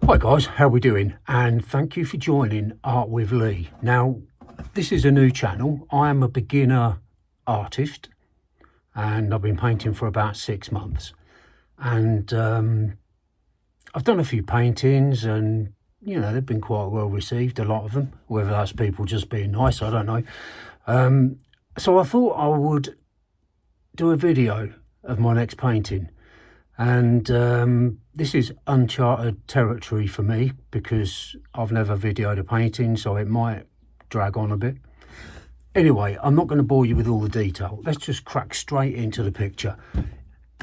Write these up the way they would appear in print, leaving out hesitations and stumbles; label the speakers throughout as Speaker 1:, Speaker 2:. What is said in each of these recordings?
Speaker 1: Hi guys, how we doing? And thank you for joining Art with Lee. Now, this is a new channel. I am a beginner artist and I've been painting for about 6 months. And I've done a few paintings and, you know, they've been quite well received, a lot of them. Whether that's people just being nice, I don't know. So I thought I would do a video of my next painting. And this is uncharted territory for me because I've never videoed a painting, so it might drag on a bit. Anyway, I'm not going to bore you with all the detail. Let's just crack straight into the picture.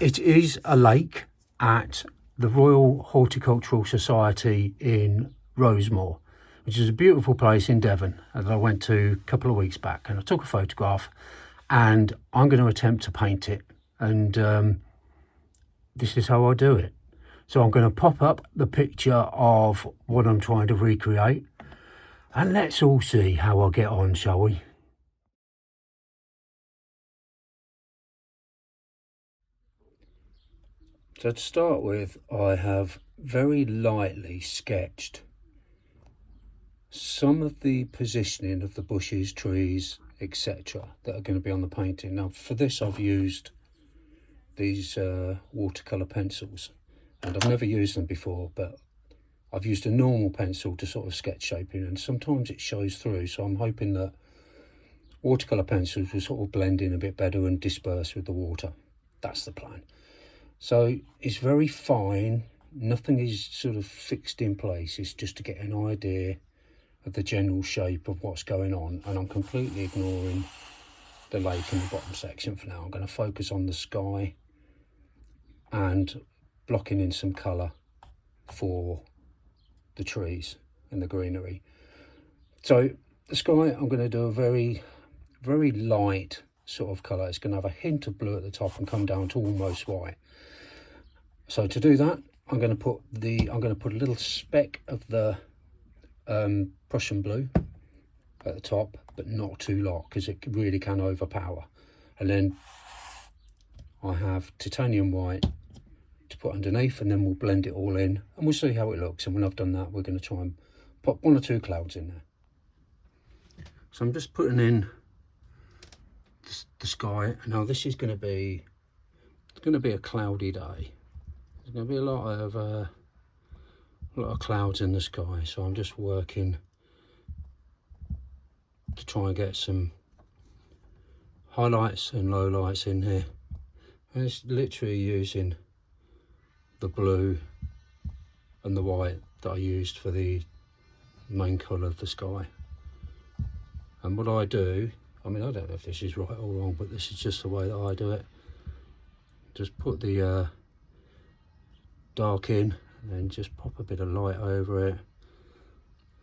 Speaker 1: It is a lake at the Royal Horticultural Society in Rosemoor, which is a beautiful place in Devon that I went to a couple of weeks back, and I took a photograph and I'm going to attempt to paint it. And this is how I do it. So I'm going to pop up the picture of what I'm trying to recreate, and let's all see how I get on, shall we? So to start with, I have very lightly sketched some of the positioning of the bushes, trees, etc. that are going to be on the painting. Now for this I've used these watercolour pencils, and I've never used them before, but I've used a normal pencil to sort of sketch shaping, and sometimes it shows through, so I'm hoping that watercolour pencils will sort of blend in a bit better and disperse with the water. That's the plan. So it's very fine, nothing is sort of fixed in place, it's just to get an idea of the general shape of what's going on, and I'm completely ignoring the lake in the bottom section for now. I'm going to focus on the sky and blocking in some colour for the trees and the greenery. So the sky, I'm going to do a very light sort of colour. It's going to have a hint of blue at the top and come down to almost white. So to do that, I'm going to put a little speck of the Prussian blue at the top, but not too lot because it really can overpower. And then I have titanium white to put underneath, and then we'll blend it all in and we'll see how it looks. And when I've done that, we're going to try and pop 1 or 2 clouds in there. So I'm just putting in the sky. Now this is going to be a cloudy day. There's going to be a lot of clouds in the sky, so I'm just working to try and get some highlights and lowlights in here, and it's literally using the blue and the white that I used for the main colour of the sky. And what I do, I mean, I don't know if this is right or wrong, but this is just the way that I do it. Just put the dark in and then just pop a bit of light over it,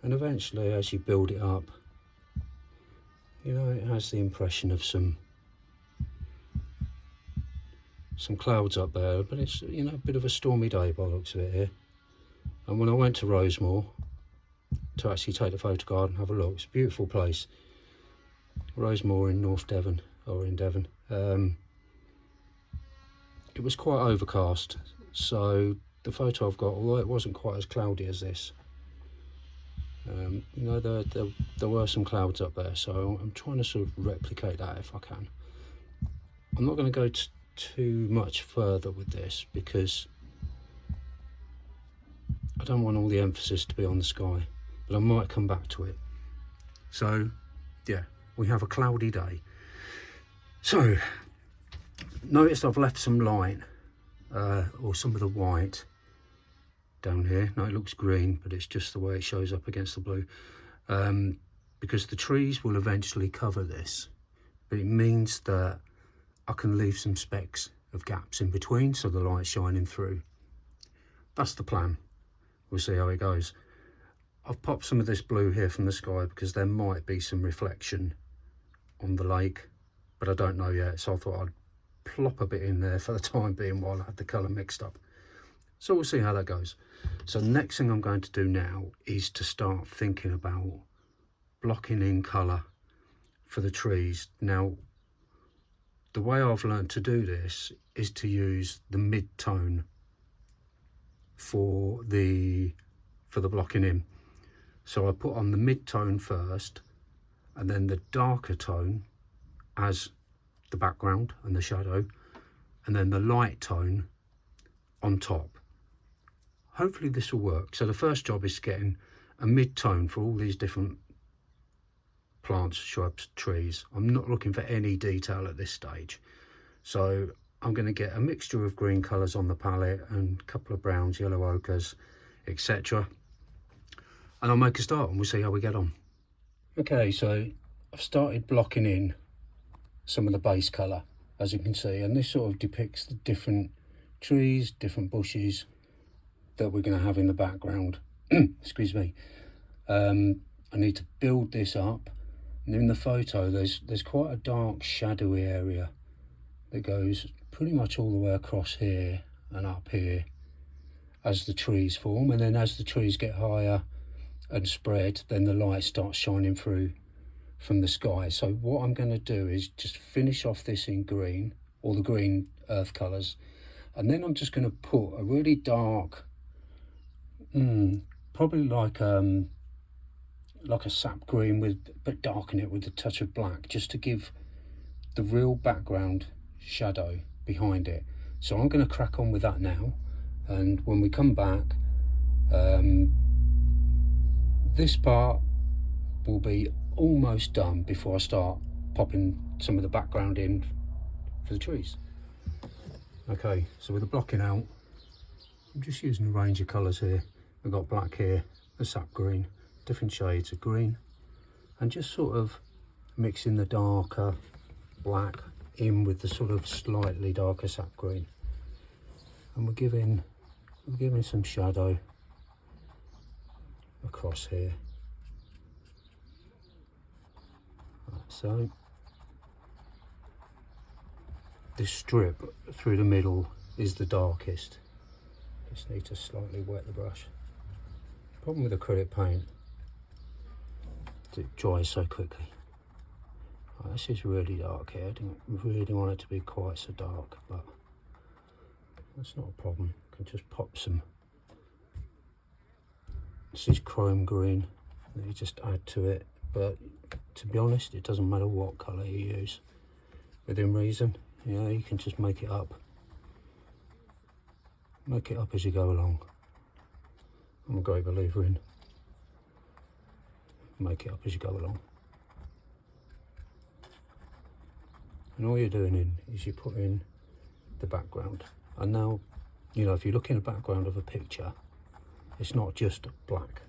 Speaker 1: and eventually as you build it up, you know, it has the impression of some clouds up there, but it's, you know, a bit of a stormy day by the looks of it here. And when I went to Rosemoor to actually take the photograph and have a look, it's a beautiful place. Rosemoor in North Devon, or in Devon. It was quite overcast, so the photo I've got, although it wasn't quite as cloudy as this, you know, there were some clouds up there, so I'm trying to sort of replicate that if I can. I'm not going to go too much further with this because I don't want all the emphasis to be on the sky, but I might come back to it. So yeah, we have a cloudy day. So notice I've left some light or some of the white down here. Now it looks green, but it's just the way it shows up against the blue, because the trees will eventually cover this, but it means that I can leave some specks of gaps in between so the light's shining through. That's the plan. We'll see how it goes. I've popped some of this blue here from the sky because there might be some reflection on the lake, but I don't know yet, so I thought I'd plop a bit in there for the time being while I had the colour mixed up. So we'll see how that goes. So the next thing I'm going to do now is to start thinking about blocking in colour for the trees. Now the way I've learned to do this is to use the mid-tone for the for the blocking in. So I put on the mid-tone first, and then the darker tone as the background and the shadow, and then the light tone on top. Hopefully this will work. So the first job is getting a mid-tone for all these different plants, shrubs, trees. I'm not looking for any detail at this stage. So I'm going to get a mixture of green colours on the palette and a couple of browns, yellow ochres, etc. And I'll make a start and we'll see how we get on. Okay, so I've started blocking in some of the base colour, as you can see, and this sort of depicts the different trees, different bushes that we're going to have in the background. Excuse me. I need to build this up, and in the photo there's quite a dark shadowy area that goes pretty much all the way across here and up here as the trees form, and then as the trees get higher and spread, then the light starts shining through from the sky. So what I'm going to do is just finish off this in green, all the green earth colours, and then I'm just going to put a really dark, probably like a sap green, but darken it with a touch of black, just to give the real background shadow behind it. So I'm going to crack on with that now, and when we come back, this part will be almost done before I start popping some of the background in for the trees. Okay, so with the blocking out, I'm just using a range of colours here. I've got black here, the sap green, different shades of green, and just sort of mixing the darker black in with the sort of slightly darker sap green, and we're giving some shadow across here, like so. This strip through the middle is the darkest. Just need to slightly wet the brush. Problem with acrylic paint, it dries so quickly. Right, this is really dark here. I don't really want it to be quite so dark, but that's not a problem. I can just pop some. This is chrome green that you just add to it, but to be honest, it doesn't matter what colour you use, within reason. You know, you can just make it up as you go along. I'm a great believer in make it up as you go along. And all you're doing is you put in the background. And now, you know, if you look in the background of a picture, it's not just black.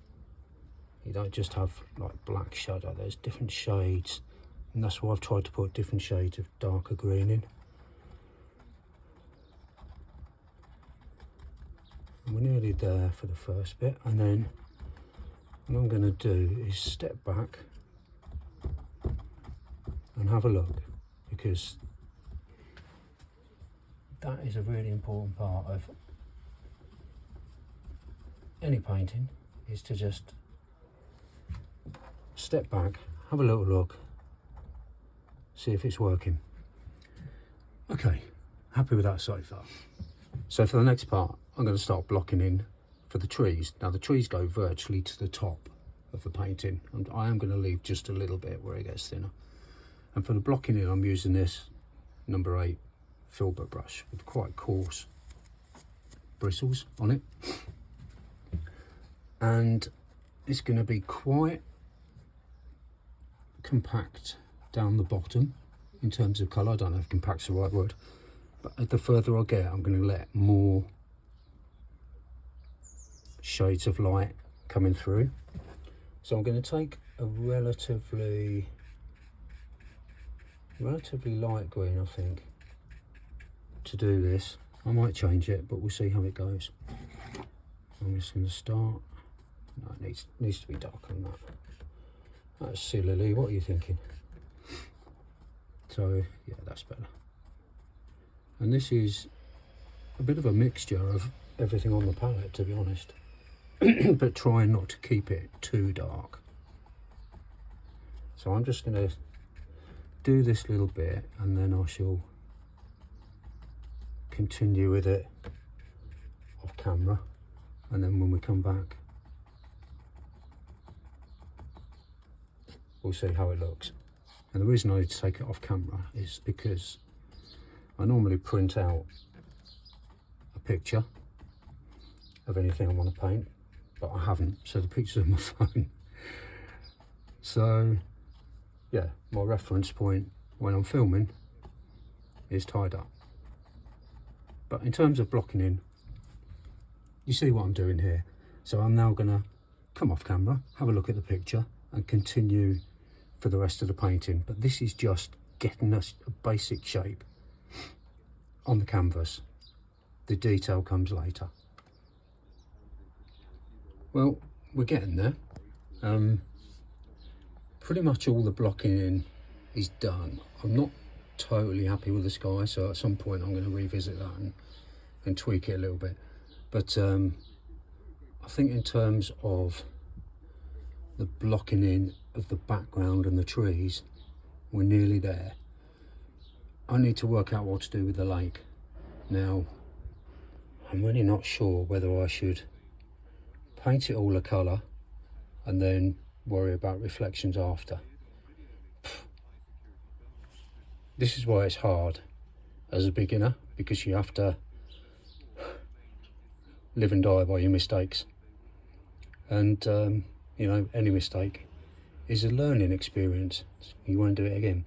Speaker 1: You don't just have like black shadow, there's different shades. And that's why I've tried to put different shades of darker green in. And we're nearly there for the first bit, and then what I'm going to do is step back and have a look, because that is a really important part of any painting, is to just step back, have a little look, see if it's working. Okay, happy with that so far. So for the next part, I'm going to start blocking in for the trees. Now the trees go virtually to the top of the painting, and I am going to leave just a little bit where it gets thinner. And for the blocking in, I'm using this number 8 filbert brush with quite coarse bristles on it. And it's going to be quite compact down the bottom in terms of colour. I don't know if compact's the right word, but the further I get, I'm going to let more shades of light coming through. So I'm going to take a relatively light green, I think, to do this. I might change it, but we'll see how it goes. I'm just going to start. No, it needs to be darker than that. That's silly. What are you thinking? So yeah, that's better. And this is a bit of a mixture of everything on the palette, to be honest. But trying not to keep it too dark. So I'm just going to do this little bit, and then I shall continue with it off camera, and then when we come back we'll see how it looks. And the reason I take it off camera is because I normally print out a picture of anything I want to paint, but I haven't, so the picture's on my phone. So yeah, my reference point when I'm filming is tied up. But in terms of blocking in, you see what I'm doing here. So I'm now gonna come off camera, have a look at the picture and continue for the rest of the painting. But this is just getting us a basic shape on the canvas. The detail comes later. Well, we're getting there. Pretty much all the blocking in is done. I'm not totally happy with the sky, so at some point I'm going to revisit that and tweak it a little bit. But I think in terms of the blocking in of the background and the trees, we're nearly there. I need to work out what to do with the lake. Now, I'm really not sure whether I should paint it all a colour and then worry about reflections after. This is why it's hard as a beginner, because you have to live and die by your mistakes. And you know, any mistake is a learning experience. You won't do it again.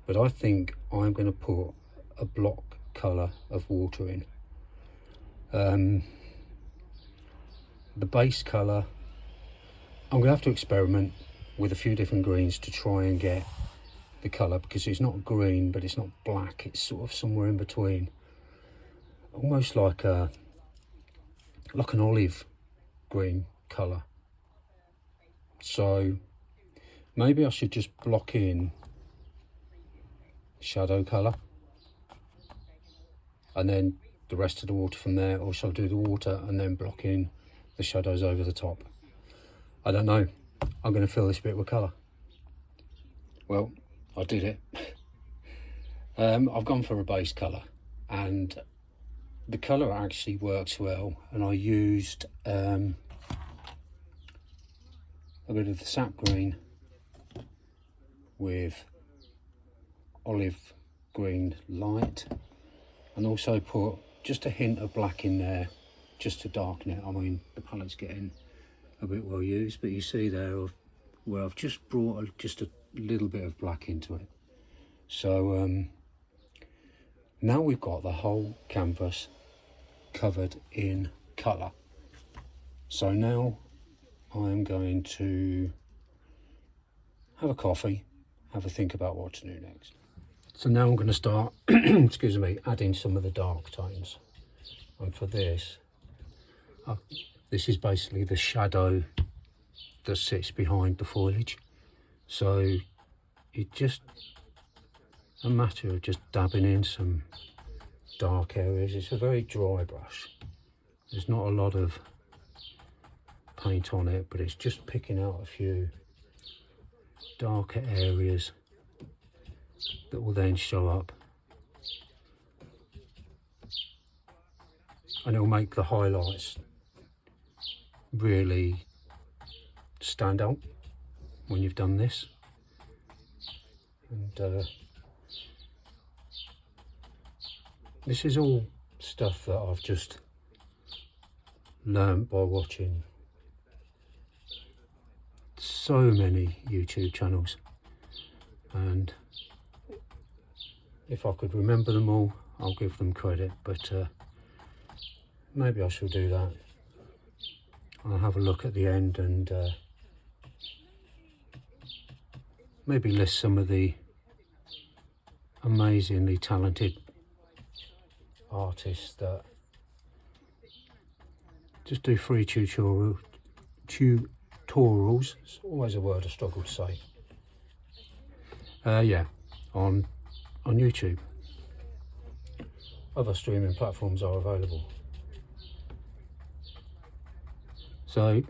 Speaker 1: But I think I'm going to put a block colour of water in. The base colour, I'm going to have to experiment with a few different greens to try and get the colour, because it's not green but it's not black, it's sort of somewhere in between, almost like an olive green colour. So maybe I should just block in shadow colour and then the rest of the water from there, or shall I do the water and then block in the shadows over the top? I don't know. I'm going to fill this bit with colour. Well, I did it. I've gone for a base colour, and the colour actually works well, and I used a bit of the sap green with olive green light, and also put just a hint of black in there just to darken it. I mean, the palette's getting a bit well used, but you see there where I've just brought just a little bit of black into it. So now we've got the whole canvas covered in colour. So now I'm going to have a coffee, have a think about what to do next. So now I'm going to start, excuse me, adding some of the dark tones. And for this, this is basically the shadow that sits behind the foliage. So it's just a matter of just dabbing in some dark areas. It's a very dry brush. There's not a lot of paint on it, but it's just picking out a few darker areas that will then show up. And it'll make the highlights really stand out when you've done this. And this is all stuff that I've just learnt by watching so many YouTube channels, and if I could remember them all, I'll give them credit, but maybe I shall do that. I'll have a look at the end and maybe list some of the amazingly talented artists that just do free tutorials. It's always a word I struggle to say. Yeah, on YouTube. Other streaming platforms are available. So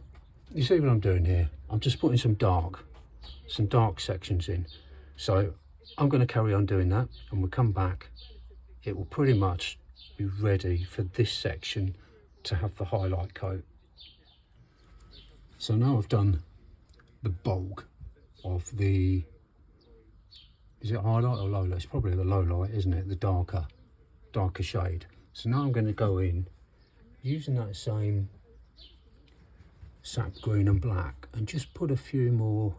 Speaker 1: you see what I'm doing here? I'm just putting some dark sections in. So I'm going to carry on doing that, and we'll come back. It will pretty much be ready for this section to have the highlight coat. So now I've done the bulk of the, is it highlight or low light? It's probably the low light, isn't it? The darker shade. So now I'm going to go in using that same sap green and black and just put a few more,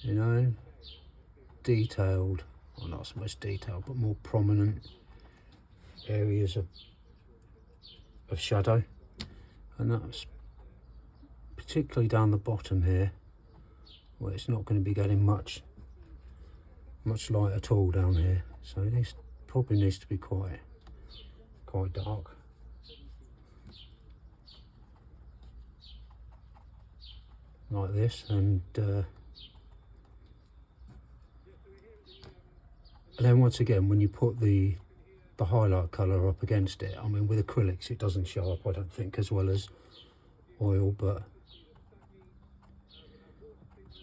Speaker 1: you know, detailed, or not so much detailed, but more prominent areas of shadow. And that's particularly down the bottom here, where it's not going to be getting much light at all down here. So this probably needs to be quite dark. Like this, and then once again, when you put the highlight colour up against it, I mean, with acrylics it doesn't show up, I don't think, as well as oil, but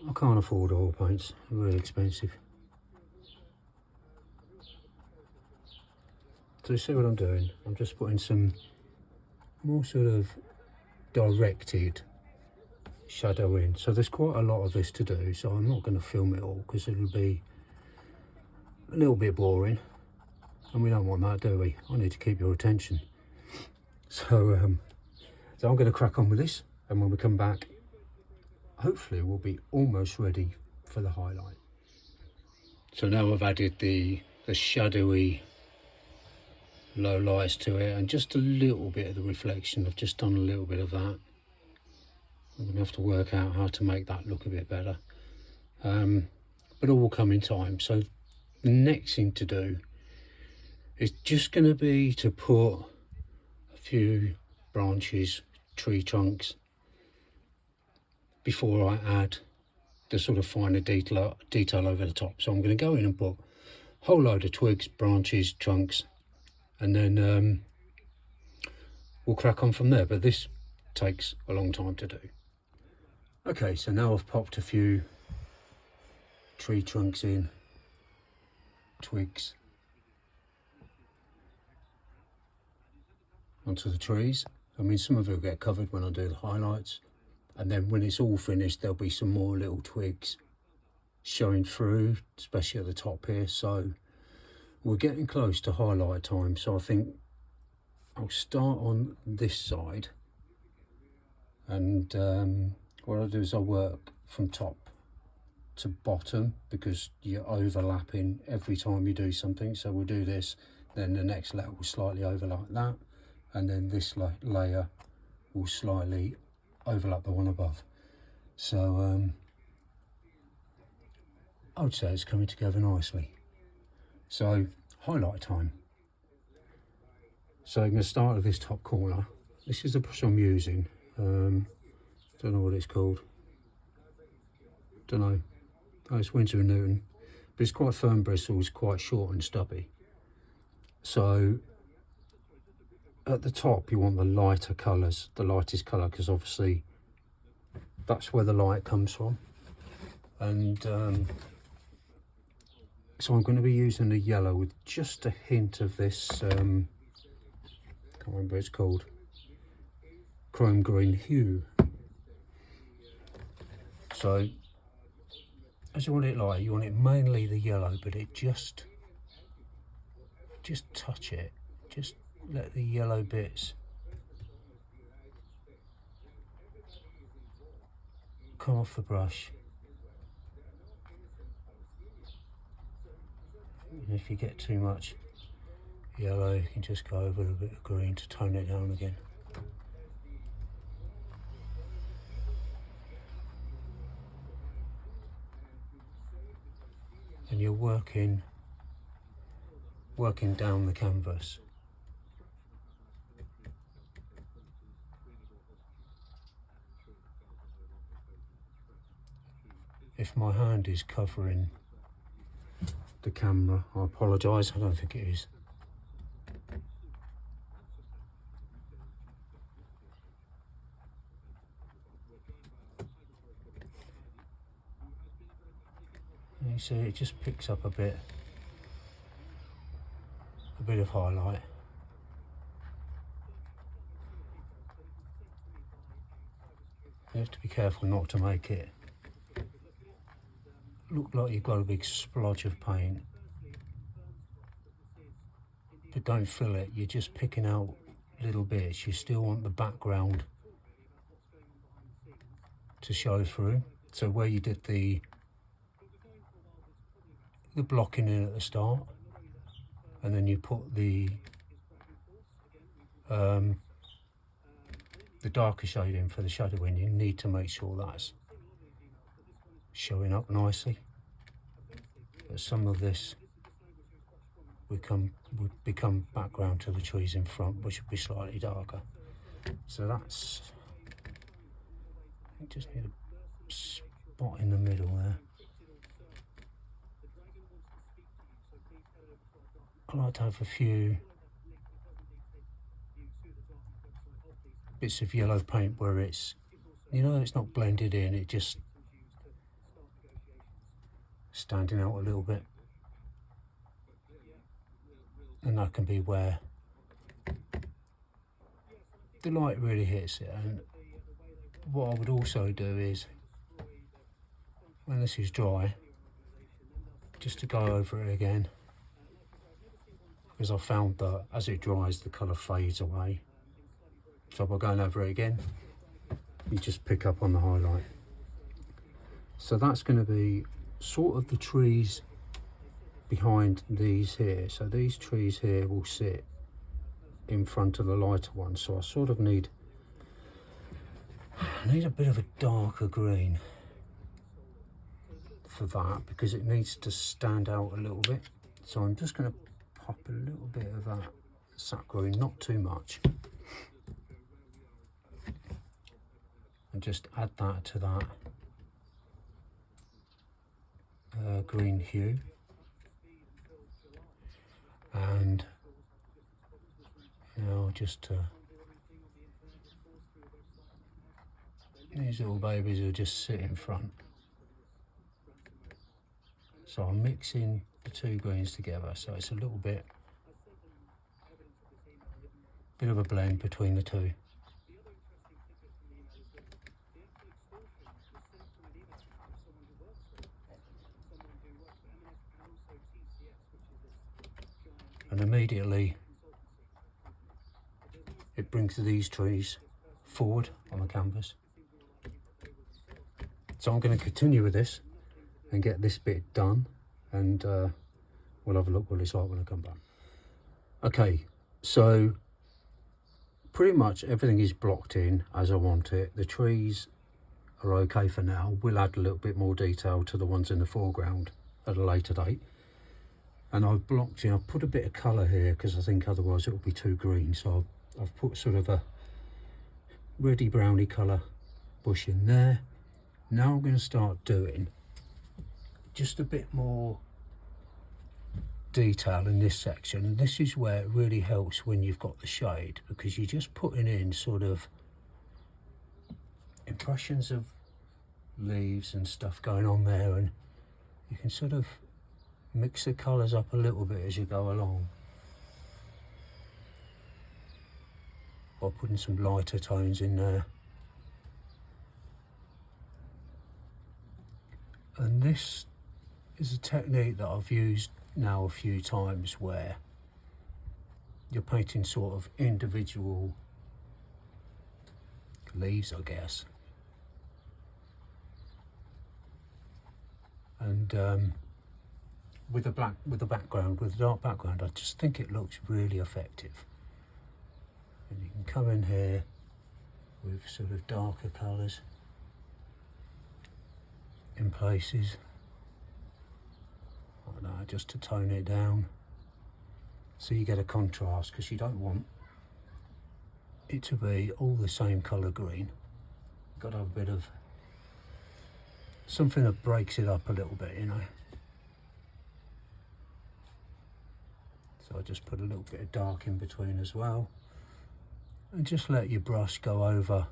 Speaker 1: I can't afford oil paints, they're really expensive. So you see what I'm doing? I'm just putting some more sort of directed shadow in. So there's quite a lot of this to do, so I'm not going to film it all because it'll be a little bit boring, and we don't want that, do we? I need to keep your attention. So I'm going to crack on with this, and when we come back, hopefully we'll be almost ready for the highlight. So now I've added the shadowy low lights to it, and just a little bit of the reflection. I've just done a little bit of that. I'm going to have to work out how to make that look a bit better, but it will come in time. So the next thing to do is just going to be to put a few branches, tree trunks, before I add the sort of finer detail over the top. So I'm going to go in and put a whole load of twigs, branches, trunks, and then we'll crack on from there. But this takes a long time to do. Okay, so now I've popped a few tree trunks in, twigs onto the trees. I mean, some of it will get covered when I do the highlights, and then when it's all finished there'll be some more little twigs showing through, especially at the top here. So we're getting close to highlight time, so I think I'll start on this side, and what I'll do is I'll work from top to bottom, because you're overlapping every time you do something. So we'll do this, then the next layer will slightly overlap that, and then this layer will slightly overlap the one above. So I would say it's coming together nicely. So highlight time. So I'm going to start at this top corner. This is the brush I'm using. Don't know what it's called. Don't know. Oh, it's Winsor & Newton, but it's quite firm bristles, quite short and stubby. So at the top you want the lighter colours, the lightest colour, because obviously that's where the light comes from. And so I'm going to be using the yellow with just a hint of this, can't remember what it's called, chrome green hue. So as you want it light, you want it mainly the yellow, but it just touch it, just let the yellow bits come off the brush. And if you get too much yellow, you can just go over a bit of green to tone it down again. And you're working down the canvas. If my hand is covering the camera, I apologise, I don't think it is. And you see it just picks up a bit of highlight. You have to be careful not to make it look like you've got a big splodge of paint, but don't fill it. You're just picking out little bits. You still want the background to show through. So where you did the blocking in at the start, and then you put the darker shade in for the shadowing, you need to make sure that's showing up nicely. But some of this would become background to the trees in front, which would be slightly darker. So that's, I just need a spot in the middle there. I like to have a few bits of yellow paint where it's, you know, it's not blended in, it just standing out a little bit. And that can be where the light really hits it. And what I would also do is, when this is dry, just to go over it again, because I found that as it dries the colour fades away. So by going over it again, you just pick up on the highlight. So that's going to be sort of the trees behind these here. So these trees here will sit in front of the lighter one. So I sort of need a bit of a darker green for that, because it needs to stand out a little bit. So I'm just going to pop a little bit of that sap green, not too much, and just add that to that green hue. And now just these little babies will just sit in front. So I'm mixing the two greens together, so it's a little bit of a blend between the two. And immediately it brings these trees forward on the canvas. So I'm going to continue with this and get this bit done, and we'll have a look what it's like when I come back. Okay, so pretty much everything is blocked in as I want it. The trees are okay for now. We'll add a little bit more detail to the ones in the foreground at a later date. And I've blocked in, I've put a bit of colour here because I think otherwise it will be too green. So I've put sort of a reddy browny colour bush in there. Now I'm going to start doing just a bit more detail in this section, and this is where it really helps when you've got the shade, because you're just putting in sort of impressions of leaves and stuff going on there, and you can sort of mix the colours up a little bit as you go along by putting some lighter tones in there. And this is a technique that I've used now a few times, where you're painting sort of individual leaves, I guess, and with the background, with the dark background, I just think it looks really effective. And you can come in here with sort of darker colours in places like that, just to tone it down, so you get a contrast, because you don't want it to be all the same colour green. You've got to have a bit of something that breaks it up a little bit, you know. So I just put a little bit of dark in between as well, and just let your brush go over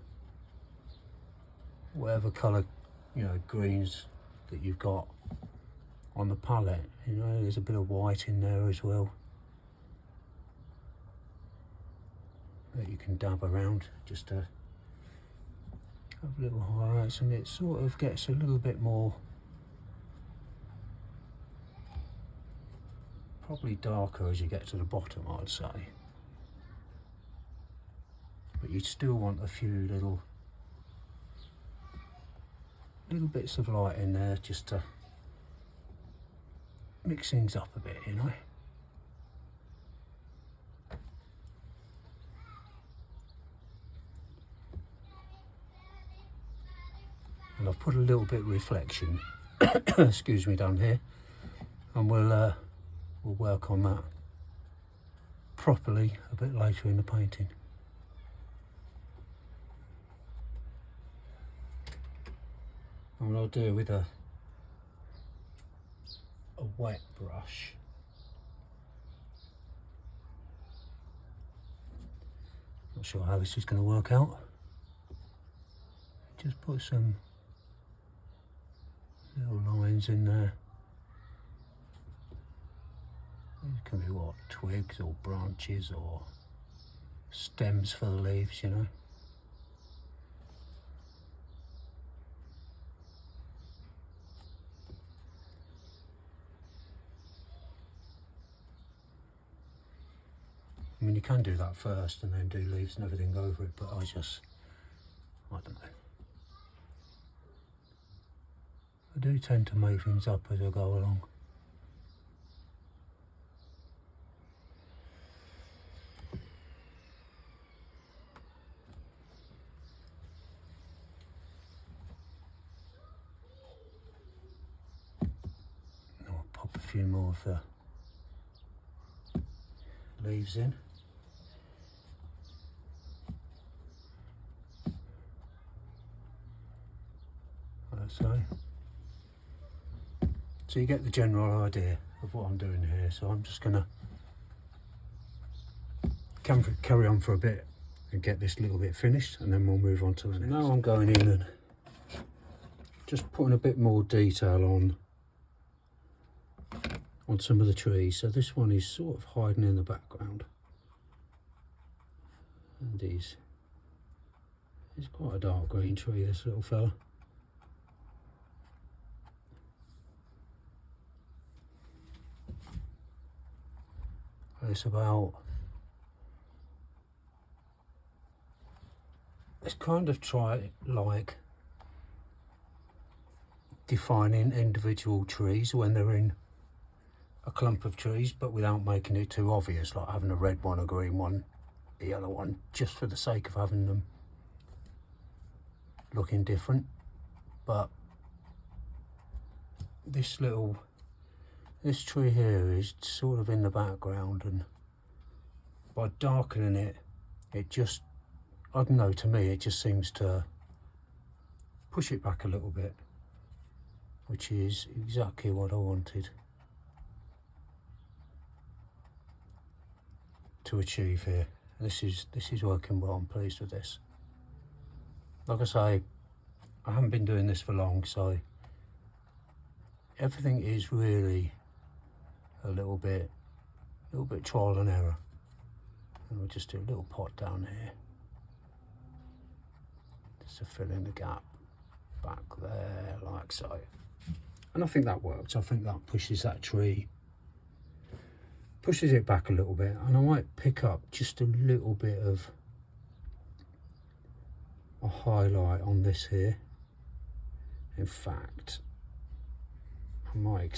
Speaker 1: whatever colour, you know, greens that you've got on the palette. You know, there's a bit of white in there as well that you can dab around just to have little highlights, and it sort of gets a little bit more Probably darker as you get to the bottom, I'd say. But you still want a few little bits of light in there just to mix things up a bit, you know. And I've put a little bit of reflection, excuse me, down here, and we'll work on that properly a bit later in the painting. And what I'll do with a wet brush, not sure how this is going to work out, just put some little lines in there. These can be what, twigs or branches or stems for the leaves, you know. I mean, you can do that first and then do leaves and everything over it, but I don't know. I do tend to make things up as I go along. I'll pop a few more of the leaves in. So you get the general idea of what I'm doing here. So I'm just gonna carry on for a bit and get this little bit finished, and then we'll move on to the next. Now I'm going in and just putting a bit more detail on some of the trees. So this one is sort of hiding in the background, and he's quite a dark green tree, this little fella. It's kind of like defining individual trees when they're in a clump of trees, but without making it too obvious, like having a red one, a green one, a yellow one, just for the sake of having them looking different. But this tree here is sort of in the background, and by darkening it, I don't know, to me it just seems to push it back a little bit, which is exactly what I wanted to achieve here. This is working well. I'm pleased with this. Like I say, I haven't been doing this for long, so everything is really a little bit trial and error. And we'll just do a little pot down here just to fill in the gap back there, like so. And I think that works. I think that pushes that tree, pushes it back a little bit, and I might pick up just a little bit of a highlight on this here. In fact, I might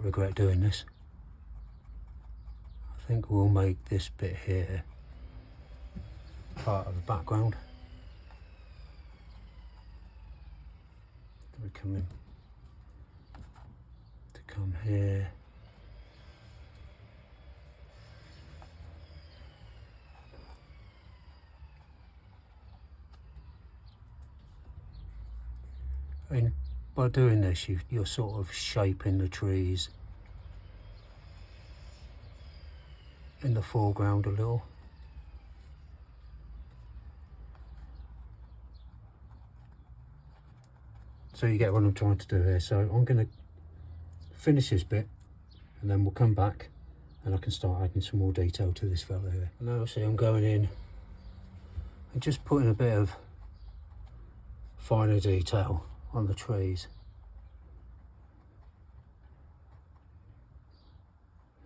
Speaker 1: regret doing this. I think we'll make this bit here part of the background. We're coming to come here. And by doing this, you're sort of shaping the trees in the foreground a little. So you get what I'm trying to do here. So I'm going to finish this bit, and then we'll come back and I can start adding some more detail to this fella here. Now see, I'm going in and just putting a bit of finer detail on the trees.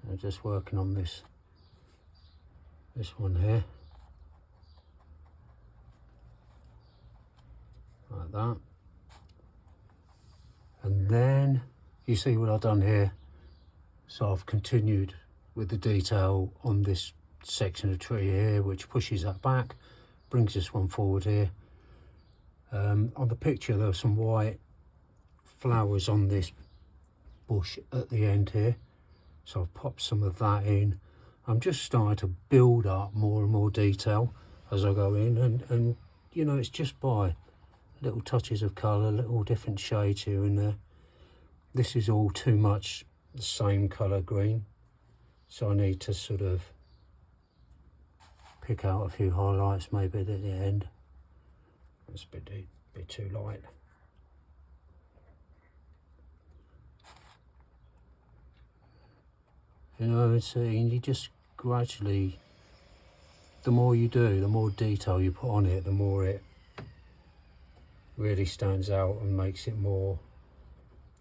Speaker 1: I'm just working on this one here, like that. And then you see what I've done here. So I've continued with the detail on this section of tree here, which pushes that back, brings this one forward here. On the picture there are some white flowers on this bush at the end here, so I've popped some of that in. I'm just starting to build up more and more detail as I go in, and you know, it's just by little touches of colour, little different shades here and there. This is all too much the same colour green, so I need to sort of pick out a few highlights maybe at the end. It's a bit too light. You know, you just gradually, the more you do, the more detail you put on it, the more it really stands out and makes it more,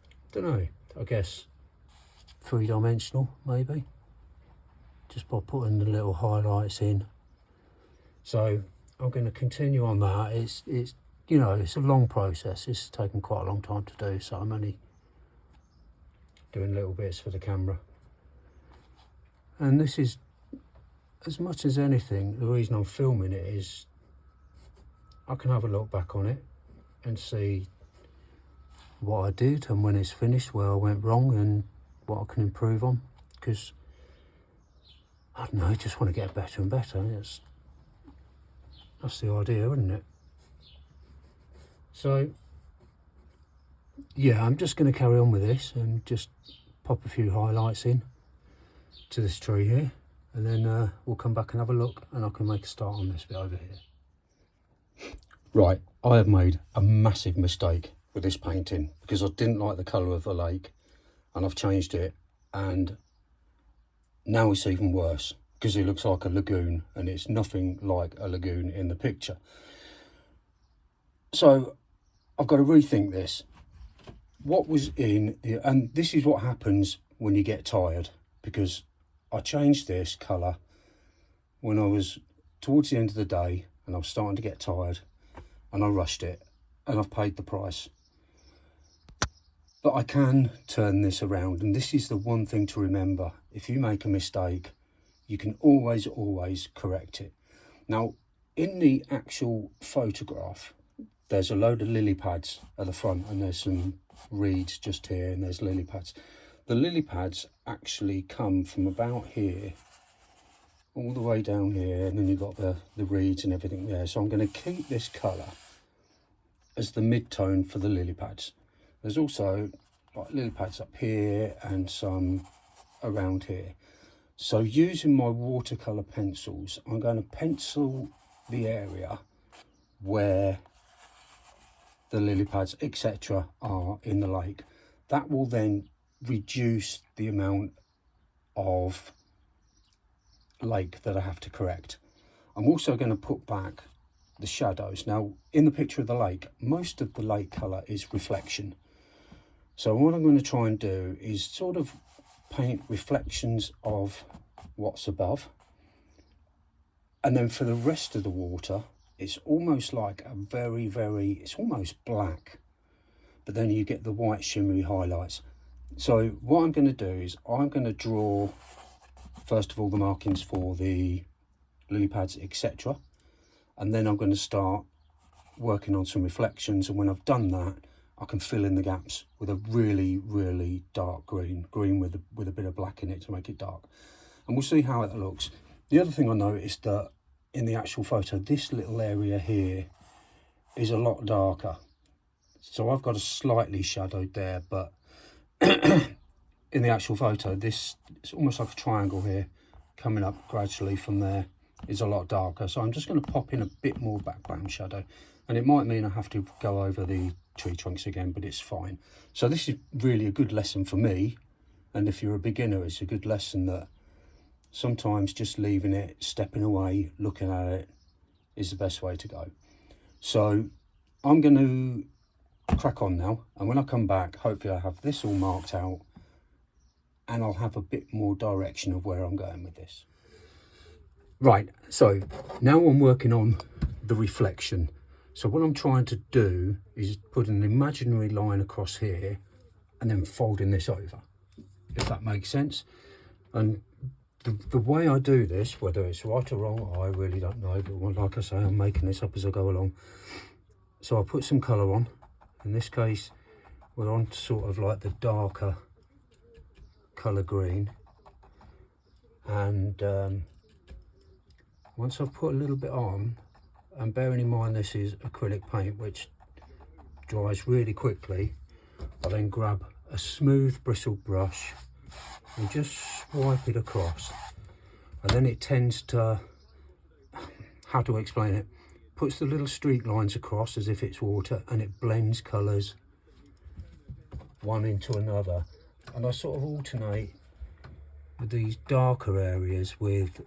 Speaker 1: I don't know, I guess three-dimensional maybe, just by putting the little highlights in. So I'm going to continue on that. It's you know, it's a long process. It's taken quite a long time to do, so I'm only doing little bits for the camera. And this is, as much as anything, the reason I'm filming it is I can have a look back on it and see what I did, and when it's finished, where I went wrong and what I can improve on, because I don't know, I just want to get better and better. That's the idea, isn't it? So yeah, I'm just going to carry on with this and just pop a few highlights in to this tree here, and then we'll come back and have a look, and I can make a start on this bit over here. Right, I have made a massive mistake with this painting because I didn't like the colour of the lake, and I've changed it, and now it's even worse because it looks like a lagoon, and it's nothing like a lagoon in the picture. So I've got to rethink this. What was in the, and this is what happens when you get tired, because I changed this colour when I was towards the end of the day and I was starting to get tired, and I rushed it, and I've paid the price. But I can turn this around, and this is the one thing to remember. If you make a mistake, you can always correct it. Now, in the actual photograph, there's a load of lily pads at the front, and there's some reeds just here, and there's lily pads. The lily pads actually come from about here all the way down here, and then you've got the reeds and everything there. So I'm going to keep this colour as the mid-tone for the lily pads. There's also like lily pads up here and some around here. So using my watercolour pencils, I'm going to pencil the area where the lily pads, etc., are in the lake. That will then reduce the amount of lake that I have to correct. I'm also going to put back the shadows. Now, in the picture of the lake, most of the lake colour is reflection. So what I'm going to try and do is sort of paint reflections of what's above, and then for the rest of the water, it's almost like a it's almost black, but then you get the white shimmery highlights. So what I'm going to do is I'm going to draw, first of all, the markings for the lily pads, etc. And then I'm going to start working on some reflections. And when I've done that, I can fill in the gaps with a really dark green with a bit of black in it to make it dark. And we'll see how it looks. The other thing I noticed that in the actual photo, this little area here is a lot darker. So I've got a slightly shadowed there, but in the actual photo, it's almost like a triangle here, coming up gradually from there, is a lot darker. So I'm just going to pop in a bit more background shadow, and it might mean I have to go over the tree trunks again, but it's fine. So this is really a good lesson for me, and if you're a beginner, it's a good lesson that sometimes just leaving it, stepping away, looking at it is the best way to go. So I'm going to crack on now, and when I come back, hopefully I have this all marked out and I'll have a bit more direction of where I'm going with this. Right, so now I'm working on the reflection. So what I'm trying to do is put an imaginary line across here and then folding this over, if that makes sense. And the way I do this, whether it's right or wrong, I really don't know, but like I say, I'm making this up as I go along. So I'll put some colour on. In this case, we're on sort of like the darker colour green. And once I've put a little bit on, and bearing in mind this is acrylic paint which dries really quickly, I then grab a smooth bristled brush and just swipe it across, and then it tends to, how to explain it, puts the little streak lines across as if it's water, and it blends colours one into another. And I sort of alternate with these darker areas with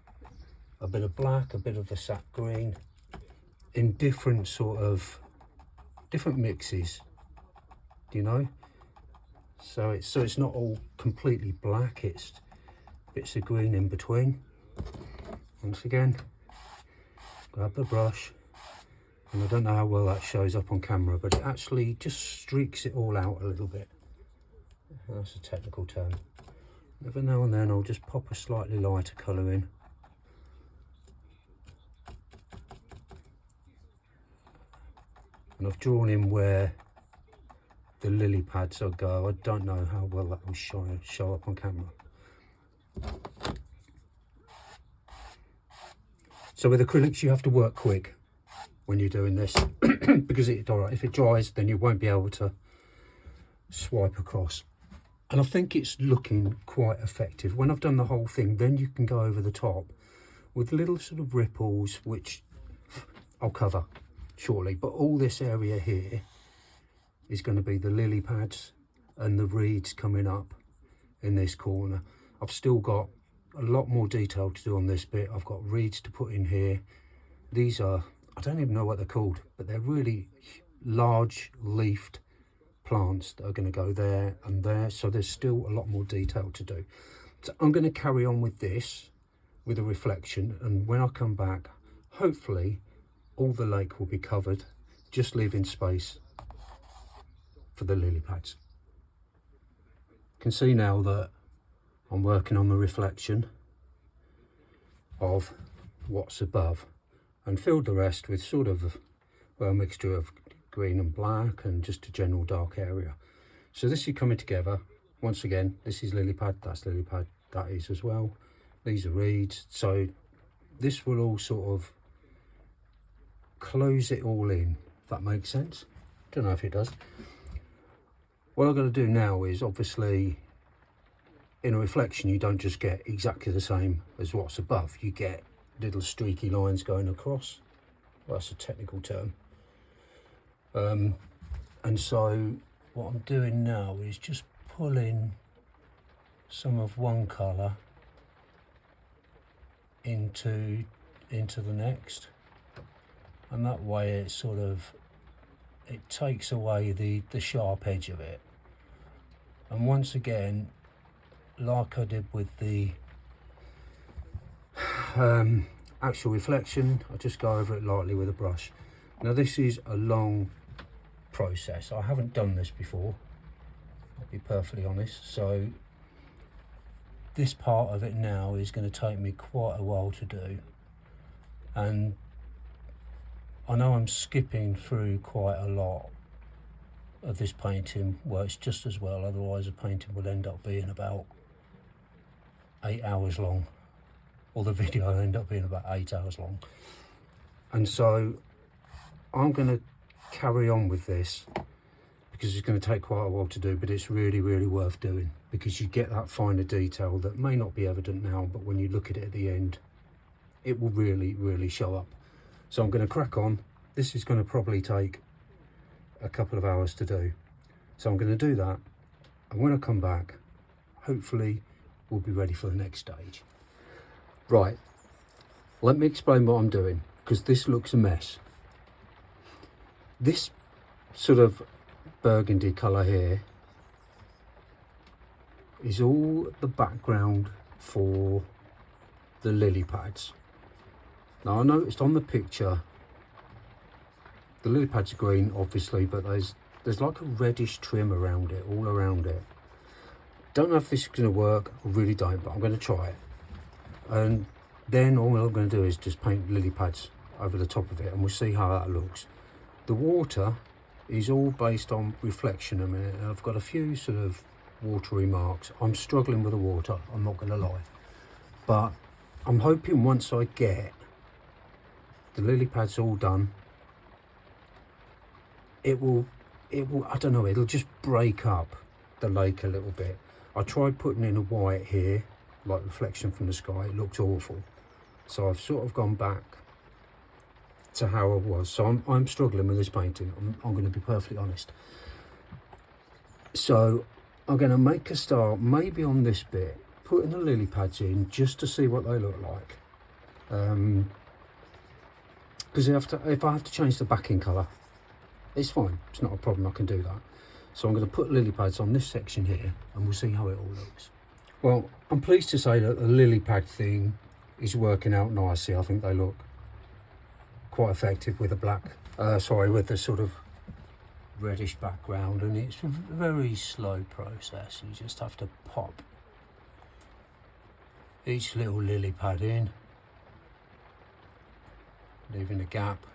Speaker 1: a bit of black, a bit of the sap green, in different sort of different mixes, you know. So it's not all completely black, it's bits of green in between. Once again, grab the brush, and I don't know how well that shows up on camera, but it actually just streaks it all out a little bit. That's a technical term. Every now and then I'll just pop a slightly lighter colour in. And I've drawn in where the lily pads will go. I don't know how well that will show up on camera. So with acrylics you have to work quick when you're doing this because if it dries then you won't be able to swipe across. And I think it's looking quite effective. When I've done the whole thing, then you can go over the top with little sort of ripples, which I'll cover shortly. But all this area here is going to be the lily pads and the reeds coming up in this corner. I've still got a lot more detail to do on this bit. I've got reeds to put in here. These are, I don't even know what they're called, but they're really large leafed plants that are going to go there and there. So there's still a lot more detail to do. So I'm going to carry on with this, with a reflection, and when I come back, hopefully all the lake will be covered, just leaving space for the lily pads. You can see now that I'm working on the reflection of what's above, and filled the rest with sort of a mixture of green and black and just a general dark area. So this is coming together. Once again, this is lily pad, that's lily pad, that is as well. These are reeds. So this will all sort of close it all in, if that makes sense. Don't know if it does. What I've got to do now is, obviously, in a reflection, you don't just get exactly the same as what's above. You get little streaky lines going across. Well, that's a technical term. And so what I'm doing now is just pulling some of one colour into the next, and that way it sort of, it takes away the sharp edge of it. And once again, like I did with the actual reflection, I just go over it lightly with a brush. Now this is a long process. I haven't done this before, I'll be perfectly honest, so this part of it now is going to take me quite a while to do, and I know I'm skipping through quite a lot of this painting. Works just as well, otherwise the painting would end up being about 8 hours long, or the video will end up being about 8 hours long. And so I'm going to carry on with this because it's going to take quite a while to do, but it's really, really worth doing because you get that finer detail that may not be evident now, but when you look at it at the end, it will really, really show up. So I'm going to crack on. This is going to probably take a couple of hours to do. So I'm going to do that, and when I come back, hopefully we'll be ready for the next stage. Right, let me explain what I'm doing, because this looks a mess. This sort of burgundy colour here, is all the background for the lily pads. Now I noticed on the picture the lily pads are green obviously, but there's like a reddish trim around it, all around it. Don't know if this is going to work, I really don't, but I'm going to try it. And then all I'm going to do is just paint lily pads over the top of it, and we'll see how that looks. The water is all based on reflection. I mean, I've got a few sort of watery marks. I'm struggling with the water, I'm not going to lie, but I'm hoping once I get the lily pads all done, it will I don't know, it'll just break up the lake a little bit. I tried putting in a white here, like reflection from the sky. It looked awful, so I've sort of gone back to how I was. So I'm struggling with this painting, I'm going to be perfectly honest. So I'm going to make a start maybe on this bit, putting the lily pads in just to see what they look like, because if I have to change the backing colour, it's fine, it's not a problem, I can do that. So I'm going to put lily pads on this section here and we'll see how it all looks. Well, I'm pleased to say that the lily pad thing is working out nicely. I think they look quite effective with the black, with the sort of reddish background, and it's a very slow process. You just have to pop each little lily pad in, leaving a gap,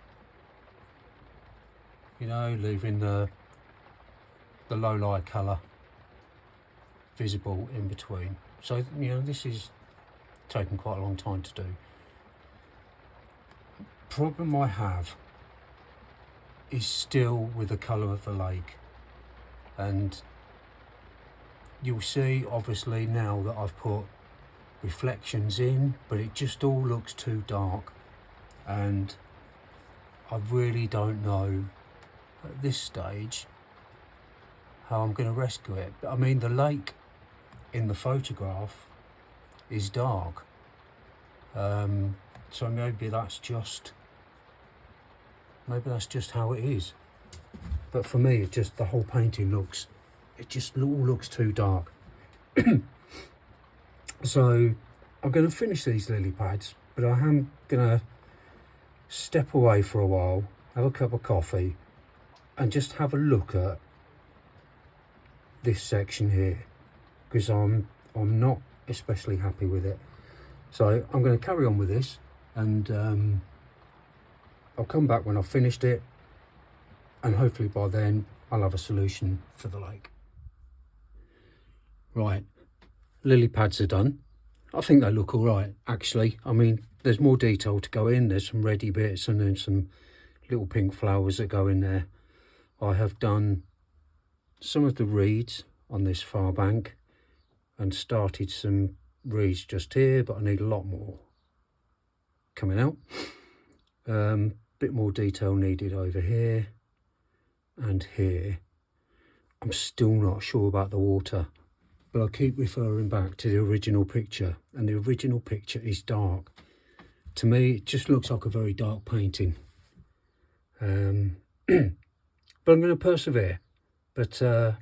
Speaker 1: you know, leaving the low light colour visible in between. So, you know, this is taking quite a long time to do. Problem I have is still with the colour of the lake, and you'll see obviously now that I've put reflections in, but it just all looks too dark, and I really don't know at this stage how I'm going to rescue it. I mean, the lake in the photograph is dark, so maybe that's just how it is. But for me, it just, the whole painting looks, it just all looks too dark. So I'm going to finish these lily pads, but I am going to step away for a while, have a cup of coffee, and just have a look at this section here, because I'm not especially happy with it. So I'm going to carry on with this, and I'll come back when I've finished it, and hopefully by then I'll have a solution for the lake. Right, lily pads are done. I think they look all right, actually. I mean, there's more detail to go in. There's some reddy bits and then some little pink flowers that go in there. I have done some of the reeds on this far bank and started some reeds just here, but I need a lot more coming out. Bit more detail needed over here and here. I'm still not sure about the water, but I keep referring back to the original picture, and the original picture is dark. To me, it just looks like a very dark painting. But I'm going to persevere. But I've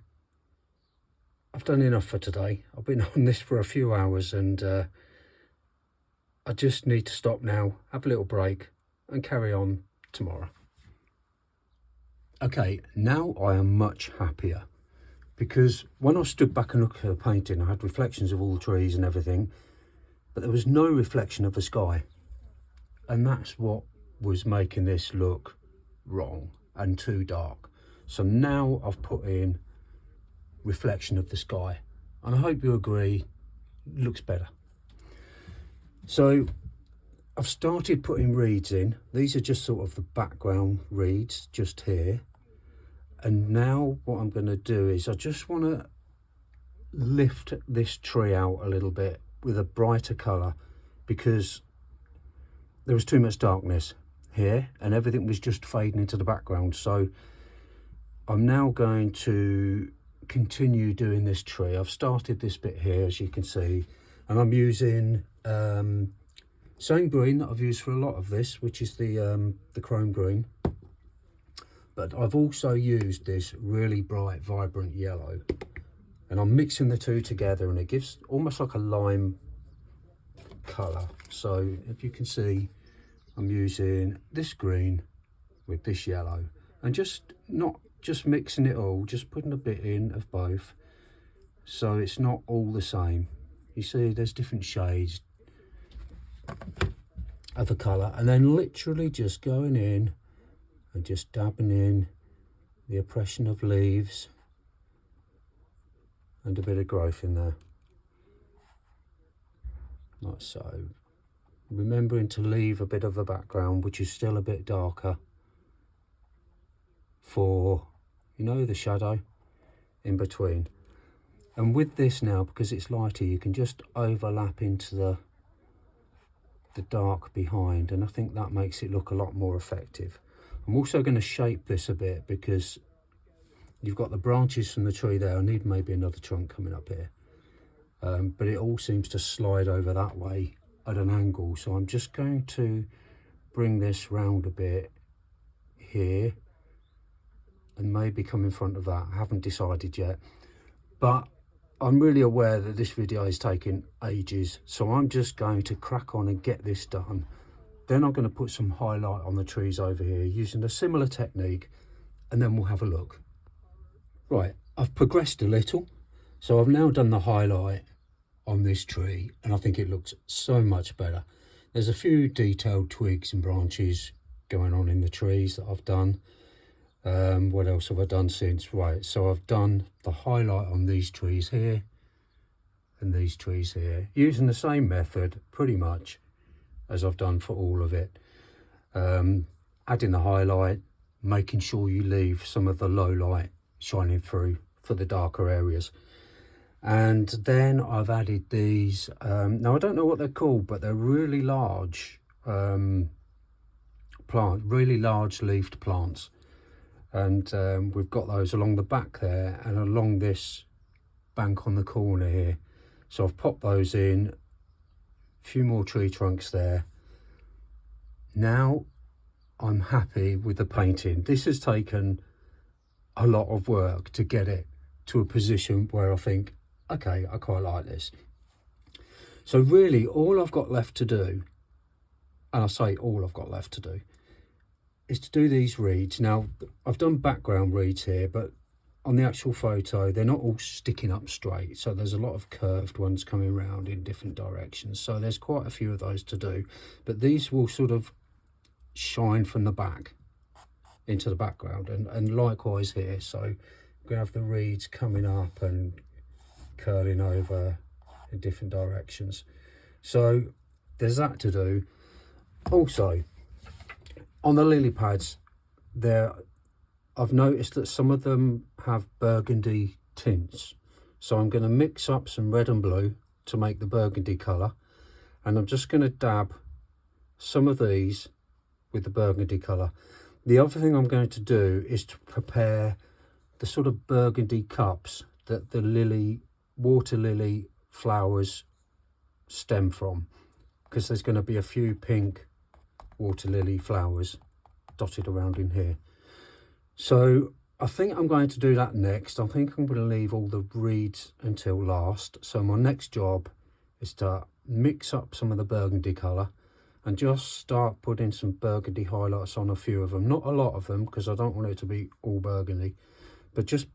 Speaker 1: done enough for today. I've been on this for a few hours, and I just need to stop now, have a little break, and carry on tomorrow. Okay, now I am much happier, because when I stood back and looked at the painting, I had reflections of all the trees and everything, but there was no reflection of the sky, and that's what was making this look wrong and too dark. So now I've put in reflection of the sky, and I hope you agree, it looks better. So I've started putting reeds in. These are just sort of the background reeds just here. And now what I'm going to do is I just want to lift this tree out a little bit with a brighter colour, because there was too much darkness here and everything was just fading into the background. So I'm now going to continue doing this tree. I've started this bit here, as you can see, and I'm using same green that I've used for a lot of this, which is the chrome green, but I've also used this really bright vibrant yellow, and I'm mixing the two together, and it gives almost like a lime colour. So if you can see, I'm using this green with this yellow, and not just mixing it all, just putting a bit in of both, so it's not all the same. You see there's different shades of the colour, and then literally just going in and just dabbing in the oppression of leaves and a bit of growth in there, like so. Remembering to leave a bit of the background, which is still a bit darker, for, you know, the shadow in between. And with this now, because it's lighter, you can just overlap into the dark behind, and I think that makes it look a lot more effective. I'm also going to shape this a bit, because you've got the branches from the tree there. I need maybe another trunk coming up here, but it all seems to slide over that way at an angle, so I'm just going to bring this round a bit here and maybe come in front of that. I haven't decided yet, but I'm really aware that this video is taking ages, so I'm just going to crack on and get this done. Then I'm going to put some highlight on the trees over here using a similar technique, and then we'll have a look. Right, I've progressed a little, so I've now done the highlight on this tree, and I think it looks so much better. There's a few detailed twigs and branches going on in the trees that I've done. What else have I done since? Right, so I've done the highlight on these trees here and these trees here, using the same method pretty much as I've done for all of it. Adding the highlight, making sure you leave some of the low light shining through for the darker areas. And then I've added these, now I don't know what they're called, but they're really large really large leafed plants. And we've got those along the back there and along this bank on the corner here. So I've popped those in, a few more tree trunks there. Now I'm happy with the painting. This has taken a lot of work to get it to a position where I think, okay, I quite like this. So really all I've got left to do, and I say all I've got left to do, is to do these reeds. Now I've done background reeds here, but on the actual photo they're not all sticking up straight, so there's a lot of curved ones coming around in different directions, so there's quite a few of those to do, but these will sort of shine from the back into the background, and likewise here. So we're going to have the reeds coming up and curling over in different directions, so there's that to do. Also on the lily pads there, I've noticed that some of them have burgundy tints, so I'm going to mix up some red and blue to make the burgundy colour, and I'm just going to dab some of these with the burgundy colour. The other thing I'm going to do is to prepare the sort of burgundy cups that the water lily flowers stem from, because there's going to be a few pink water lily flowers dotted around in here. So I think I'm going to do that next. I think I'm going to leave all the reeds until last. So my next job is to mix up some of the burgundy colour and just start putting some burgundy highlights on a few of them. Not a lot of them, because I don't want it to be all burgundy, but just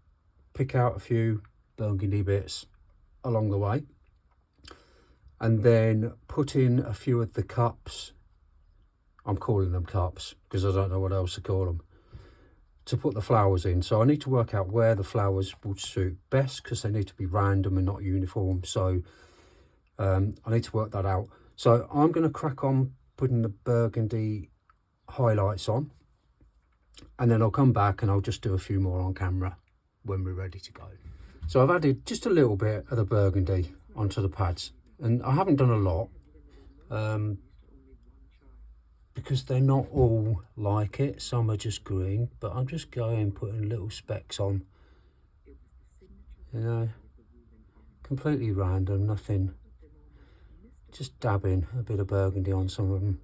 Speaker 1: pick out a few burgundy bits along the way, and then put in a few of the cups. I'm calling them cups because I don't know what else to call them, to put the flowers in. So I need to work out where the flowers would suit best, because they need to be random and not uniform. So I need to work that out. So I'm going to crack on putting the burgundy highlights on, and then I'll come back and I'll just do a few more on camera when we're ready to go. So I've added just a little bit of the burgundy onto the pads, and I haven't done a lot because they're not all like it. Some are just green, but I'm just going putting little specks on, you know, completely random, nothing, just dabbing a bit of burgundy on some of them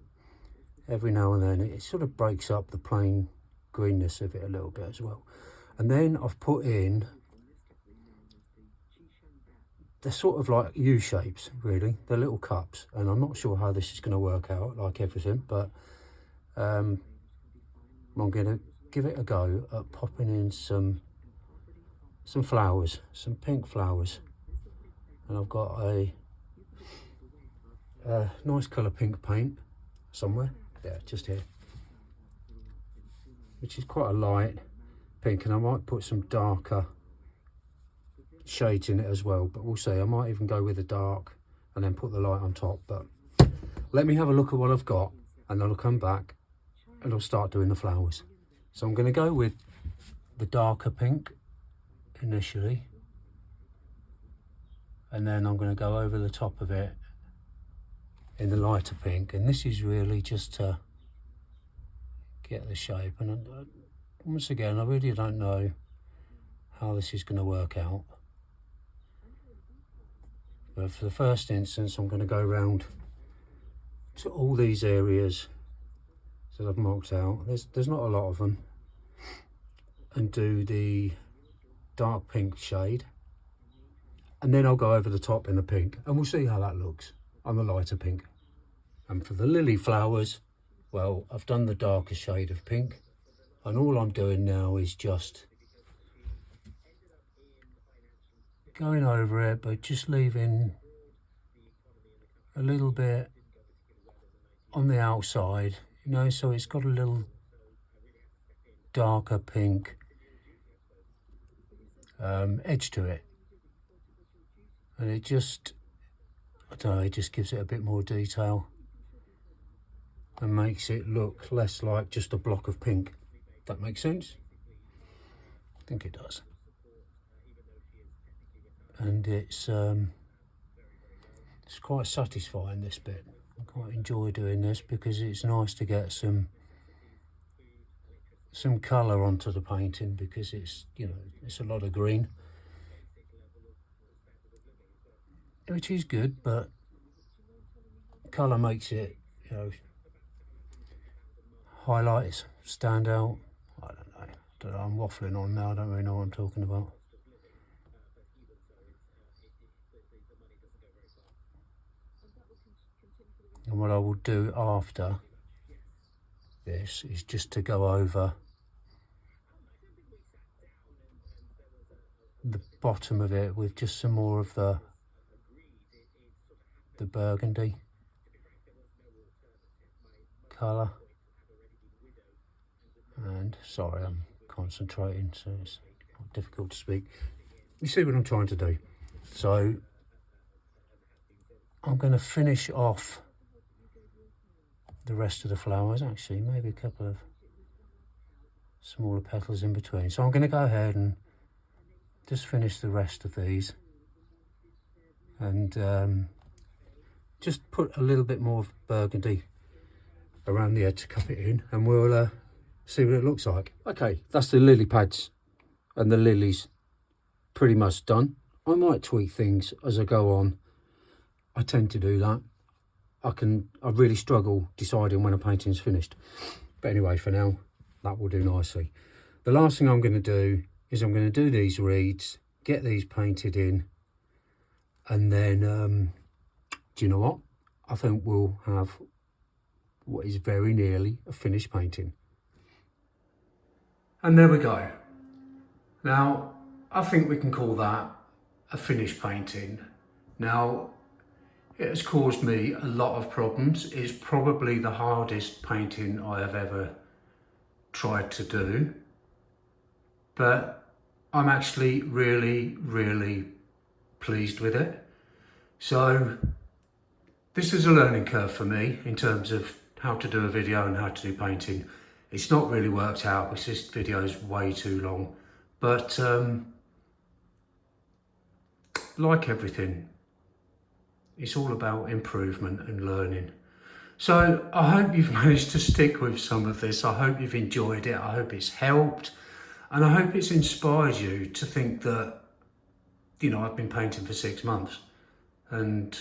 Speaker 1: every now and then. It sort of breaks up the plain greenness of it a little bit as well. And then I've put in they're sort of like U shapes, really. They're little cups, and I'm not sure how this is going to work out, like everything, but I'm going to give it a go at popping in some flowers, some pink flowers. And I've got a nice colour pink paint somewhere. Yeah, just here. Which is quite a light pink, and I might put some darker shades in it as well, but we'll see. I might even go with the dark and then put the light on top, but let me have a look at what I've got, and then I'll come back and I'll start doing the flowers. So I'm going to go with the darker pink initially, and then I'm going to go over the top of it in the lighter pink, and this is really just to get the shape. And once again, I really don't know how this is going to work out, but for the first instance I'm going to go around to all these areas that I've marked out. There's not a lot of them, and do the dark pink shade, and then I'll go over the top in the pink, and we'll see how that looks on the lighter pink. And for the lily flowers, well, I've done the darker shade of pink, and all I'm doing now is just going over it, but just leaving a little bit on the outside, you know, so it's got a little darker pink edge to it, and it just, I don't know, it just gives it a bit more detail and makes it look less like just a block of pink. That makes sense? I think it does. And it's quite satisfying, this bit. I quite enjoy doing this because it's nice to get some colour onto the painting, because it's, you know, it's a lot of green, which is good, but colour makes it, you know, highlights stand out. I don't know, I'm waffling on now, I don't really know what I'm talking about. And what I will do after this is just to go over the bottom of it with just some more of the burgundy colour. And sorry, I'm concentrating, so it's quite difficult to speak. You see what I'm trying to do. So I'm going to finish off the rest of the flowers, actually, maybe a couple of smaller petals in between. So I'm going to go ahead and just finish the rest of these, and just put a little bit more of burgundy around the edge to cup it in, and we'll see what it looks like. Okay, that's the lily pads and the lilies pretty much done. I might tweak things as I go on. I tend to do that. I really struggle deciding when a painting's finished. But anyway, for now, that will do nicely. The last thing I'm going to do is I'm going to do these reeds, get these painted in, and then, do you know what? I think we'll have what is very nearly a finished painting. And there we go. Now, I think we can call that a finished painting. Now, it has caused me a lot of problems. It's probably the hardest painting I have ever tried to do, but I'm actually really, really pleased with it. So this is a learning curve for me in terms of how to do a video and how to do painting. It's not really worked out because this video is way too long, but like everything, it's all about improvement and learning. So I hope you've managed to stick with some of this. I hope you've enjoyed it. I hope it's helped. And I hope it's inspired you to think that, you know, I've been painting for 6 months and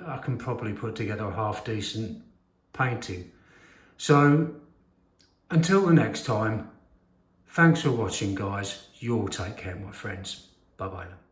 Speaker 1: I can probably put together a half decent painting. So until the next time, thanks for watching, guys. You all take care, my friends. Bye-bye now.